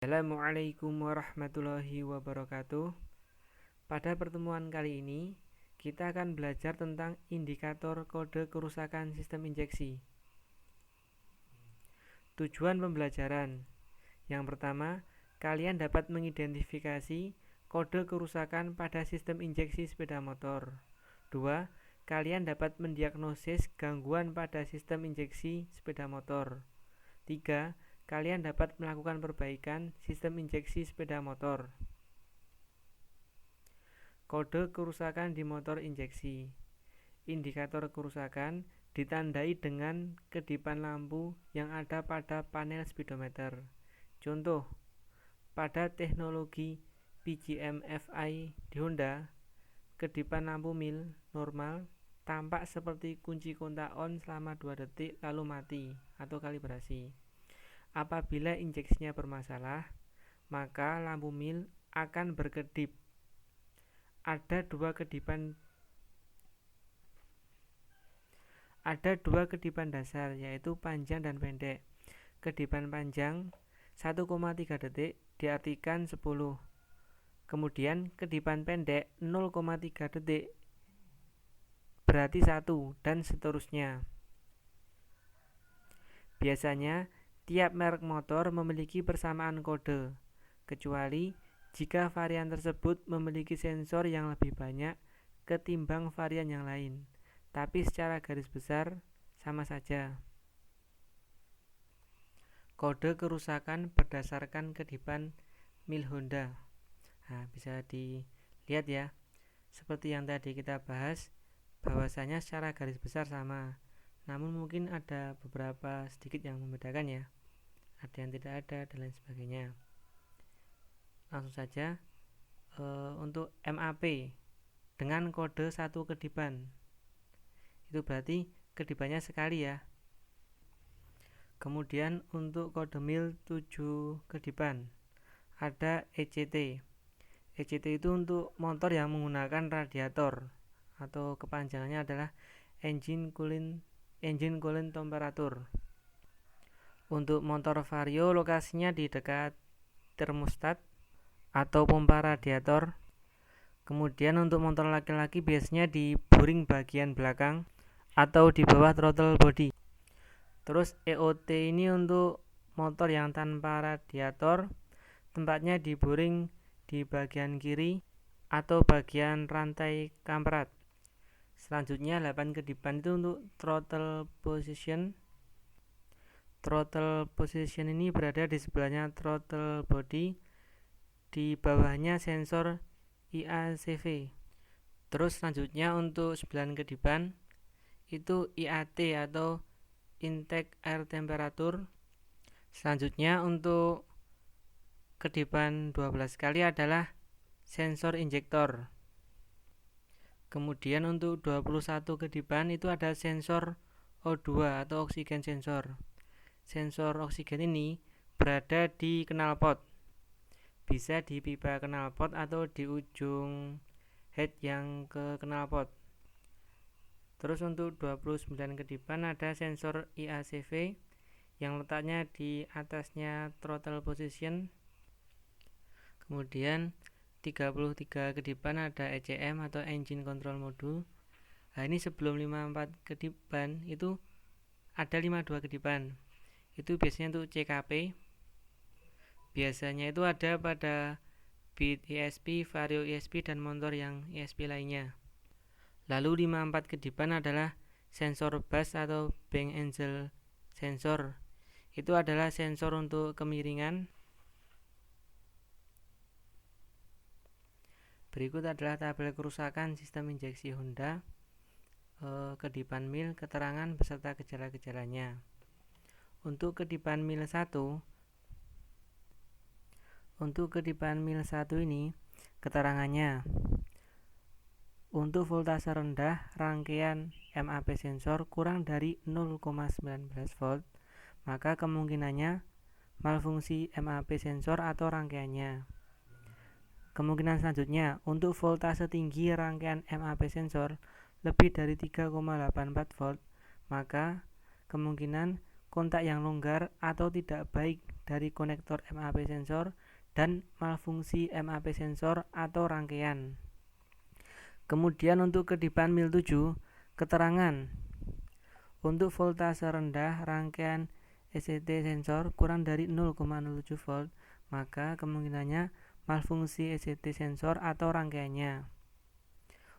Assalamualaikum warahmatullahi wabarakatuh. Pada pertemuan kali ini, kita akan belajar tentang indikator kode kerusakan sistem injeksi. Tujuan pembelajaran: yang pertama, kalian dapat mengidentifikasi kode kerusakan pada sistem injeksi sepeda motor. 2. Kalian dapat mendiagnosis gangguan pada sistem injeksi sepeda motor. 3. Kalian dapat melakukan perbaikan sistem injeksi sepeda motor. Kode kerusakan di motor injeksi. Indikator kerusakan ditandai dengan kedipan lampu yang ada pada panel speedometer. Contoh, pada teknologi PGM-FI di Honda, kedipan lampu mil normal tampak seperti kunci kontak on selama 2 detik lalu mati atau kalibrasi. Apabila injeksinya bermasalah, maka lampu mil akan berkedip. Ada dua kedipan dasar, yaitu panjang dan pendek. Kedipan panjang 1,3 detik diartikan 10. Kemudian kedipan pendek 0,3 detik berarti 1 dan seterusnya. Biasanya tiap merek motor memiliki persamaan kode, kecuali jika varian tersebut memiliki sensor yang lebih banyak ketimbang varian yang lain, tapi secara garis besar sama saja. Kode kerusakan berdasarkan kedipan mil Honda. Bisa dilihat ya, seperti yang tadi kita bahas, bahwasanya secara garis besar sama, namun mungkin ada beberapa sedikit yang membedakan ya. Ada yang tidak ada dan lain sebagainya. Langsung saja, untuk MAP dengan kode 1 kedipan, itu berarti kedipannya sekali ya. Kemudian untuk kode mil 7 kedipan ada ECT. ECT itu untuk motor yang menggunakan radiator, atau kepanjangannya adalah engine cooling temperature. Untuk motor vario, lokasinya di dekat termostat atau pompa radiator. Kemudian untuk motor laki-laki biasanya di boring bagian belakang atau di bawah throttle body. Terus EOT ini untuk motor yang tanpa radiator, tempatnya di boring di bagian kiri atau bagian rantai kamprat. Selanjutnya 8 kedipan itu untuk throttle position. Throttle position ini berada di sebelahnya throttle body, di bawahnya sensor IACV. Terus selanjutnya untuk 9 kedipan itu IAT atau intake air temperature. Selanjutnya untuk kedipan 12 kali adalah sensor injektor. Kemudian untuk 21 kedipan itu ada sensor O2 atau oksigen sensor. Sensor oksigen ini berada di knalpot, bisa di pipa knalpot atau di ujung head yang ke knalpot. Terus untuk 29 kedipan ada sensor IACV yang letaknya di atasnya throttle position. Kemudian 33 kedipan ada ECM atau engine control module. Ini sebelum 54 kedipan itu ada 52 kedipan. Itu biasanya untuk CKP. Biasanya itu ada pada Beat ESP, Vario ESP, dan motor yang ESP lainnya. Lalu 54 kedipan adalah sensor bus atau bank angel sensor. Itu adalah sensor untuk kemiringan. Berikut adalah tabel kerusakan sistem injeksi Honda, kedipan mil, keterangan beserta gejala-gejalanya. Untuk kedipan mil 1 ini keterangannya: untuk voltase rendah rangkaian MAP sensor kurang dari 0,19 volt, maka kemungkinannya malfungsi MAP sensor atau rangkaiannya. Kemungkinan selanjutnya, untuk voltase tinggi rangkaian MAP sensor lebih dari 3,84 volt, maka kemungkinan kontak yang longgar atau tidak baik dari konektor MAP sensor dan malfungsi MAP sensor atau rangkaian. Kemudian untuk kedipan mil 7, keterangan. Untuk voltase rendah rangkaian ECT sensor kurang dari 0,07 volt, maka kemungkinannya malfungsi ECT sensor atau rangkaiannya.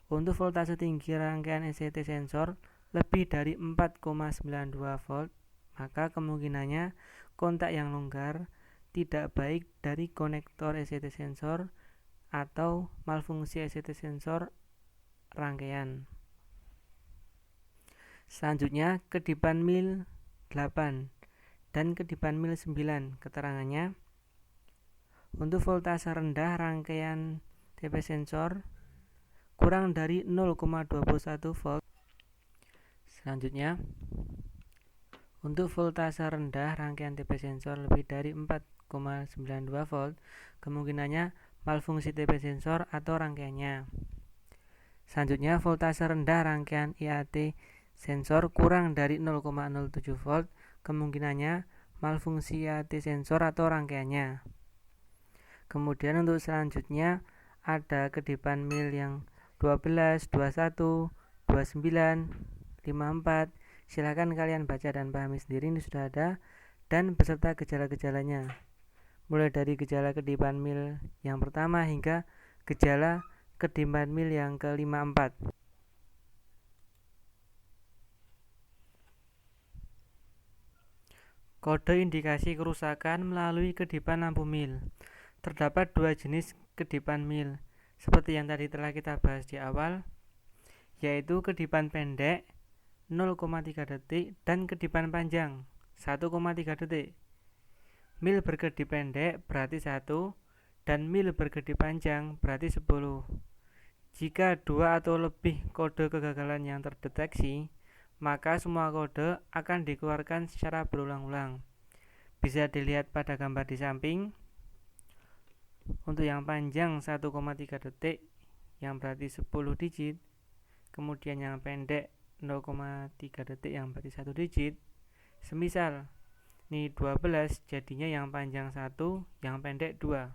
Untuk voltase tinggi rangkaian ECT sensor lebih dari 4,92 volt, maka kemungkinannya kontak yang longgar, tidak baik dari konektor ECT sensor atau malfungsi ECT sensor rangkaian. Selanjutnya kedipan mil 8 dan kedipan mil 9, keterangannya. Untuk voltase rendah rangkaian TP sensor kurang dari 0,21 volt. Selanjutnya, untuk voltase rendah rangkaian TP sensor lebih dari 4,92 volt, kemungkinannya malfungsi TP sensor atau rangkaiannya. Selanjutnya, voltase rendah rangkaian IAT sensor kurang dari 0,07 volt, kemungkinannya malfungsi IAT sensor atau rangkaiannya. Kemudian untuk selanjutnya ada kedipan mil yang 12, 21, 29, 54. Silakan kalian baca dan pahami sendiri, ini sudah ada, dan beserta gejala-gejalanya. Mulai dari gejala kedipan mil yang pertama hingga gejala kedipan mil yang ke-54. Kode indikasi kerusakan melalui kedipan lampu mil. Terdapat dua jenis kedipan mil, seperti yang tadi telah kita bahas di awal, yaitu kedipan pendek 0,3 detik dan kedipan panjang 1,3 detik. Mil berkedip pendek berarti 1 dan mil berkedip panjang berarti 10. Jika 2 atau lebih kode kegagalan yang terdeteksi, maka semua kode akan dikeluarkan secara berulang-ulang. Bisa dilihat pada gambar di samping. Untuk yang panjang 1,3 detik yang berarti 10 digit, kemudian yang pendek 0,3 detik yang berarti 1 digit. Semisal ini 12, jadinya yang panjang 1, yang pendek 2.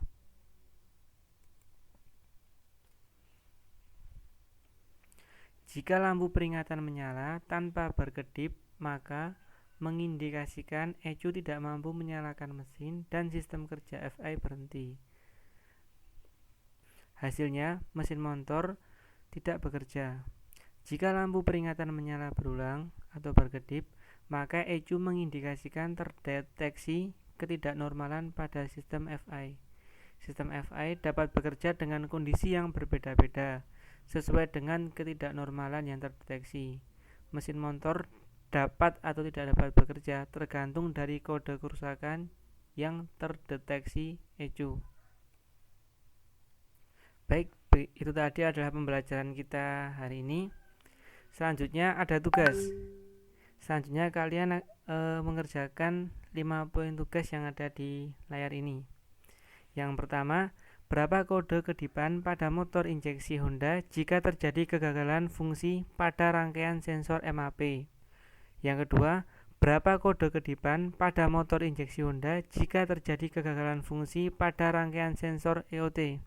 Jika lampu peringatan menyala tanpa berkedip, maka mengindikasikan ECU tidak mampu menyalakan mesin dan sistem kerja FI berhenti. Hasilnya, mesin motor tidak bekerja. Jika lampu peringatan menyala berulang atau berkedip, maka ECU mengindikasikan terdeteksi ketidaknormalan pada sistem FI. Sistem FI dapat bekerja dengan kondisi yang berbeda-beda sesuai dengan ketidaknormalan yang terdeteksi. Mesin motor dapat atau tidak dapat bekerja tergantung dari kode kerusakan yang terdeteksi ECU. Baik, itu tadi adalah pembelajaran kita hari ini. Selanjutnya ada tugas. Selanjutnya kalian mengerjakan 5 poin tugas yang ada di layar ini. Yang pertama, berapa kode kedipan pada motor injeksi Honda jika terjadi kegagalan fungsi pada rangkaian sensor MAP? Yang kedua, berapa kode kedipan pada motor injeksi Honda jika terjadi kegagalan fungsi pada rangkaian sensor EOT?